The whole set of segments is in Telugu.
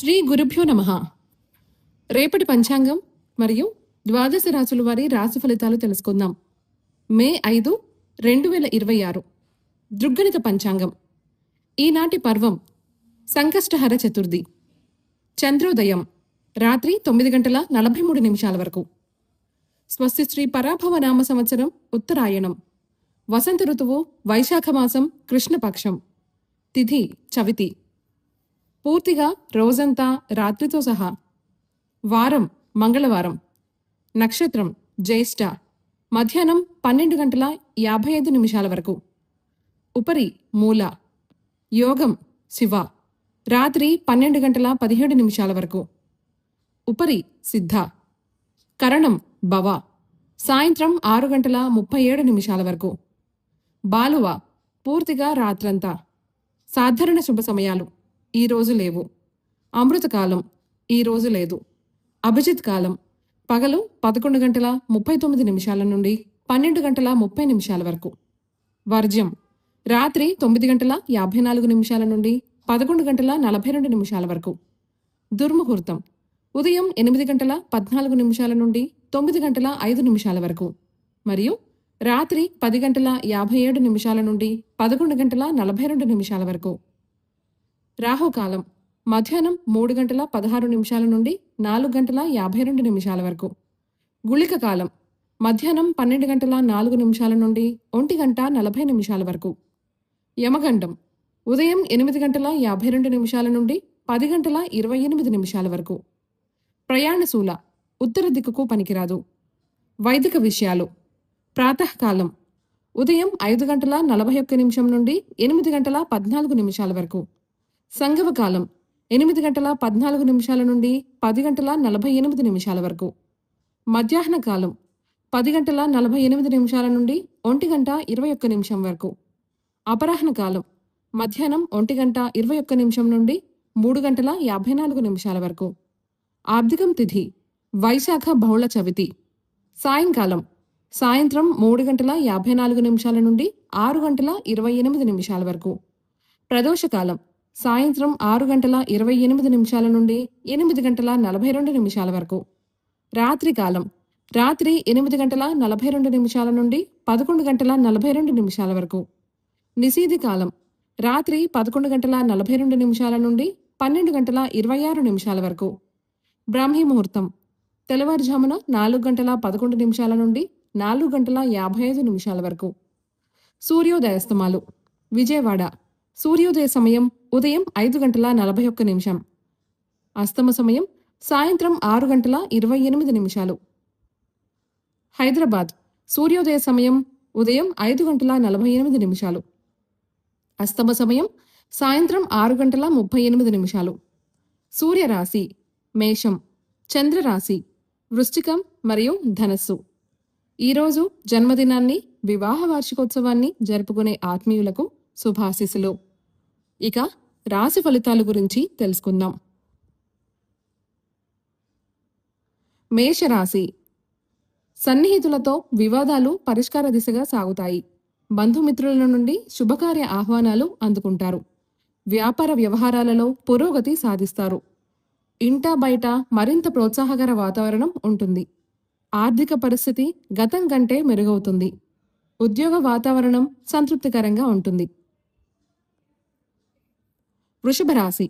శ్రీ గురుభ్యో నమః. రేపటి పంచాంగం మరియు ద్వాదశ రాశుల వారి రాశి ఫలితాలు తెలుసుకుందాం. మే 5, 2026 దృగ్గణిత పంచాంగం. ఈనాటి పర్వం సంకష్టహర చతుర్థి. చంద్రోదయం రాత్రి 9:43 వరకు. స్వస్తి శ్రీ పరాభవ నామ సంవత్సరం ఉత్తరాయణం. వసంత ఋతువు వైశాఖ మాసం కృష్ణపక్షం. తిథి చవితి. పూర్తిగా రోజంతా రాత్రితో సహా. వారం మంగళవారం. నక్షత్రం జ్యేష్ఠ. మధ్యాహ్నం 12:55 వరకు. ఉపరి మూల. యోగం శివ. రాత్రి 12:17 వరకు. ఉపరి సిద్ధ. కరణం భవ. సాయంత్రం 6:37 వరకు. బాలువ పూర్తిగా రాత్రంతా. సాధారణ శుభ సమయాలు ఈ రోజు లేవు. అమృతకాలం ఈ రోజు లేదు. అభిజిత్ కాలం పగలు 11:39 నుండి 12:30 వరకు. వర్జ్యం రాత్రి 9:54 నుండి 11:42 వరకు. దుర్ముహూర్తం ఉదయం 8:14 నుండి 9:05 వరకు మరియు రాత్రి 10:57 నుండి 11:42 వరకు. రాహుకాలం మధ్యాహ్నం 3:16 నుండి 4:52 వరకు. గుళిక కాలం మధ్యాహ్నం 12:04 నుండి 1:40 వరకు. యమగండం ఉదయం 8:52 నుండి 10:28 వరకు. ప్రయాణశూల ఉత్తర దిక్కుకు పనికిరాదు. వైదిక విషయాలు ప్రాతకాలం ఉదయం 5:41 నుండి 8:14 వరకు. సంగమకాలం 8:14 నుండి 10:48 వరకు. మధ్యాహ్న కాలం 10:48 నుండి 1:21 వరకు. అపరాహ్న కాలం మధ్యాహ్నం 1:21 నుండి 3:54 వరకు. ఆబ్దికం తిథి వైశాఖ బహుళ చవితి. సాయంకాలం సాయంత్రం 3:54 నుండి 6:28 వరకు. ప్రదోషకాలం సాయంత్రం 6:28 నుండి 8:42 వరకు. రాత్రికాలం రాత్రి 8:42 నుండి 11:42 వరకు. నిశీధి కాలం రాత్రి 11:42 నుండి 12:26 వరకు. బ్రాహ్మీ ముహూర్తం తెల్లవారుజామున 4:11 నుండి 4:55 వరకు. సూర్యోదయాస్తమాలు విజయవాడ సూర్యోదయ సమయం ఉదయం 5:41. అస్తమ సమయం సాయంత్రం 6:28. హైదరాబాద్ సూర్యోదయ సమయం ఉదయం 5:48. అస్తమ సమయం సాయంత్రం 6:38. సూర్యరాశి మేషం, చంద్రరాశి వృశ్చికం మరియు ధనస్సు. ఈరోజు జన్మదినాన్ని, వివాహ వార్షికోత్సవాన్ని జరుపుకునే ఆత్మీయులకు శుభాశీస్సులు. ఇక రాశి ఫలితాల గురించి తెలుసుకుందాం. మేషరాశి సన్నిహితులతో వివాదాలు పరిష్కార దిశగా సాగుతాయి. బంధుమిత్రుల నుండి శుభకార్య ఆహ్వానాలు అందుకుంటారు. వ్యాపార వ్యవహారాలలో పురోగతి సాధిస్తారు. ఇంటా బయట మరింత ప్రోత్సాహకర వాతావరణం ఉంటుంది. ఆర్థిక పరిస్థితి గతం కంటే మెరుగవుతుంది. ఉద్యోగ వాతావరణం సంతృప్తికరంగా ఉంటుంది. వృషభ రాశి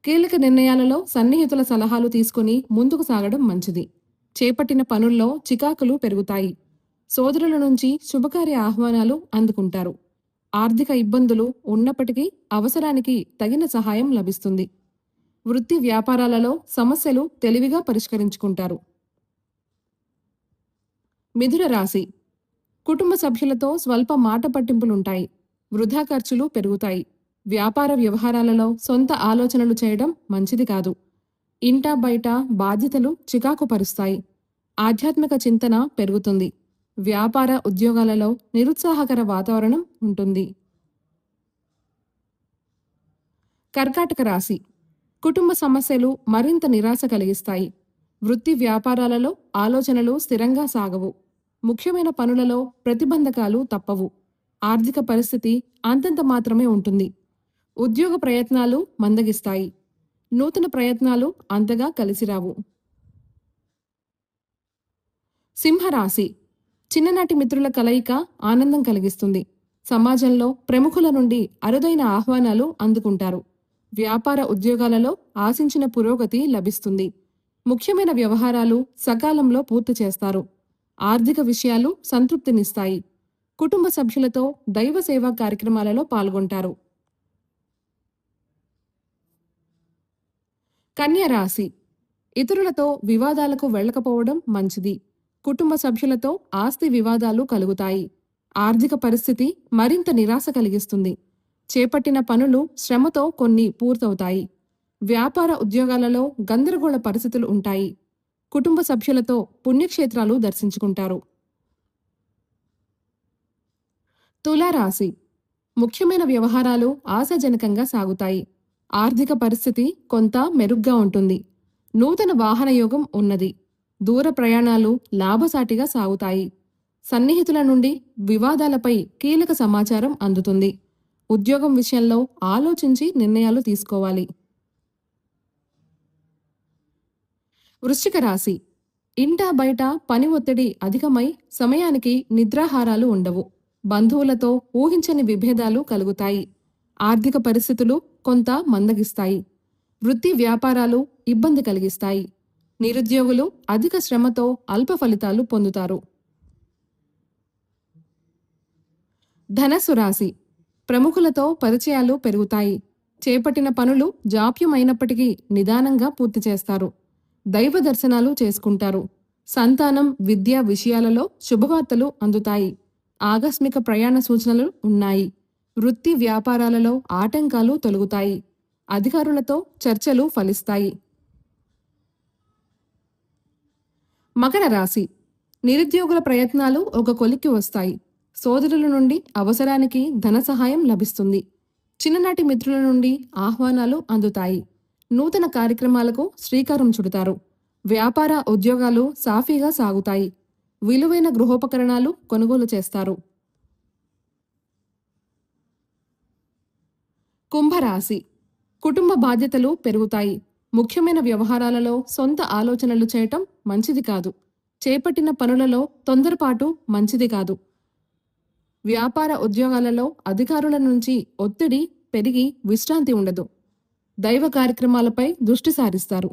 కీలక నిర్ణయాలలో సన్నిహితుల సలహాలు తీసుకుని ముందుకు సాగడం మంచిది. చేపట్టిన పనుల్లో చికాకులు పెరుగుతాయి. సోదరుల నుంచి శుభకార్య ఆహ్వానాలు అందుకుంటారు. ఆర్థిక ఇబ్బందులు ఉన్నప్పటికీ అవసరానికి తగిన సహాయం లభిస్తుంది. వృత్తి వ్యాపారాలలో సమస్యలు తెలివిగా పరిష్కరించుకుంటారు. మిథున రాశి కుటుంబ సభ్యులతో స్వల్ప మాట పట్టింపులుంటాయి. వృధా ఖర్చులు పెరుగుతాయి. వ్యాపార వ్యవహారాలలో సొంత ఆలోచనలు చేయడం మంచిది కాదు. ఇంటా బయట బాధ్యతలు చికాకు పరుస్తాయి. ఆధ్యాత్మిక చింతన పెరుగుతుంది. వ్యాపార ఉద్యోగాలలో నిరుత్సాహకర వాతావరణం ఉంటుంది. కర్కాటక రాశి కుటుంబ సమస్యలు మరింత నిరాశ కలిగిస్తాయి. వృత్తి వ్యాపారాలలో ఆలోచనలు స్థిరంగా సాగవు. ముఖ్యమైన పనులలో ప్రతిబంధకాలు తప్పవు. ఆర్థిక పరిస్థితి అంతంత మాత్రమే ఉంటుంది. ఉద్యోగ ప్రయత్నాలు మందగిస్తాయి. నూతన ప్రయత్నాలు అంతగా కలిసిరావు. సింహరాశి. చిన్ననాటి మిత్రుల కలయిక ఆనందం కలిగిస్తుంది. సమాజంలో ప్రముఖుల నుండి అరుదైన ఆహ్వానాలు అందుకుంటారు. వ్యాపార ఉద్యోగాలలో ఆశించిన పురోగతి లభిస్తుంది. ముఖ్యమైన వ్యవహారాలు సకాలంలో పూర్తి చేస్తారు. ఆర్థిక విషయాలు సంతృప్తినిస్తాయి. కుటుంబ సభ్యులతో దైవ సేవా కార్యక్రమాలలో పాల్గొంటారు. కన్య రాశి. ఇతరులతో వివాదాలకు వెళ్ళకపోవడం మంచిది. కుటుంబ సభ్యులతో ఆస్తి వివాదాలు కలుగుతాయి. ఆర్థిక పరిస్థితి మరింత నిరాశ కలిగిస్తుంది. చేపట్టిన పనులు శ్రమతో కొన్ని పూర్తవుతాయి. వ్యాపార ఉద్యోగాలలో గందరగోళ పరిస్థితులు ఉంటాయి. కుటుంబ సభ్యులతో పుణ్యక్షేత్రాలు దర్శించుకుంటారు. తులారాశి. ముఖ్యమైన వ్యవహారాలు ఆశాజనకంగా సాగుతాయి. ఆర్థిక పరిస్థితి కొంత మెరుగ్గా ఉంటుంది. నూతన వాహన యోగం ఉన్నది. దూర ప్రయాణాలు లాభసాటిగా సాగుతాయి. సన్నిహితుల నుండి వివాదాలపై కీలక సమాచారం అందుతుంది. ఉద్యోగం విషయంలో ఆలోచించి నిర్ణయాలు తీసుకోవాలి. వృశ్చిక రాశి. ఇంటా బయట పని ఒత్తిడి అధికమై సమయానికి నిద్రాహారాలు ఉండవు. బంధువులతో ఊహించని విభేదాలు కలుగుతాయి. ఆర్థిక పరిస్థితులు కొంత మందగిస్తాయి. వృత్తి వ్యాపారాలు ఇబ్బంది కలిగిస్తాయి. నిరుద్యోగులు అధిక శ్రమతో అల్ప ఫలితాలు పొందుతారు. ధనస్సు రాశి. ప్రముఖులతో పరిచయాలు పెరుగుతాయి. చేపట్టిన పనులు జాప్యమైనప్పటికీ నిదానంగా పూర్తి చేస్తారు. దైవ దర్శనాలు చేసుకుంటారు. సంతానం విద్యా విషయాలలో శుభవార్తలు అందుతాయి. ఆకస్మిక ప్రయాణ సూచనలు ఉన్నాయి. వృత్తి వ్యాపారాలలో ఆటంకాలు తొలగుతాయి. అధికారులతో చర్చలు ఫలిస్తాయి. మకర రాశి. నిరుద్యోగుల ప్రయత్నాలు ఒక కొలిక్కి వస్తాయి. సోదరుల నుండి అవసరానికి ధన సహాయం లభిస్తుంది. చిన్ననాటి మిత్రుల నుండి ఆహ్వానాలు అందుతాయి. నూతన కార్యక్రమాలకు శ్రీకారం చుడతారు. వ్యాపార ఉద్యోగాలు సాఫీగా సాగుతాయి. విలువైన గృహోపకరణాలు కొనుగోలు చేస్తారు. కుంభరాశి. కుటుంబ బాధ్యతలు పెరుగుతాయి. ముఖ్యమైన వ్యవహారాలలో సొంత ఆలోచనలు చేయటం మంచిది కాదు. చేపట్టిన పనులలో తొందరపాటు మంచిది కాదు. వ్యాపార ఉద్యోగాలలో అధికారుల నుంచి ఒత్తిడి పెరిగి విశ్రాంతి ఉండదు. దైవ కార్యక్రమాలపై దృష్టి సారిస్తారు.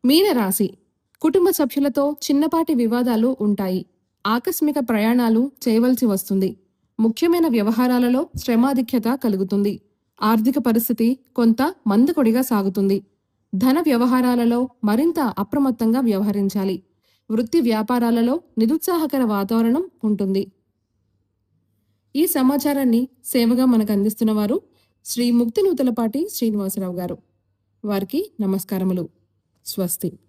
మీనరాశి. కుటుంబ సభ్యులతో చిన్నపాటి వివాదాలు ఉంటాయి. ఆకస్మిక ప్రయాణాలు చేయవలసి వస్తుంది. ముఖ్యమైన వ్యవహారాలలో శ్రమాధిక్యత కలుగుతుంది. ఆర్థిక పరిస్థితి కొంత మందకొడిగా సాగుతుంది. ధన వ్యవహారాలలో మరింత అప్రమత్తంగా వ్యవహరించాలి. వృత్తి వ్యాపారాలలో నిరుత్సాహకర వాతావరణం ఉంటుంది. ఈ సమాచారాన్ని సేవగా మనకు అందిస్తున్న వారు శ్రీ ముక్తినూతలపాటి శ్రీనివాసరావు గారు. వారికి నమస్కారములు. స్వస్తి.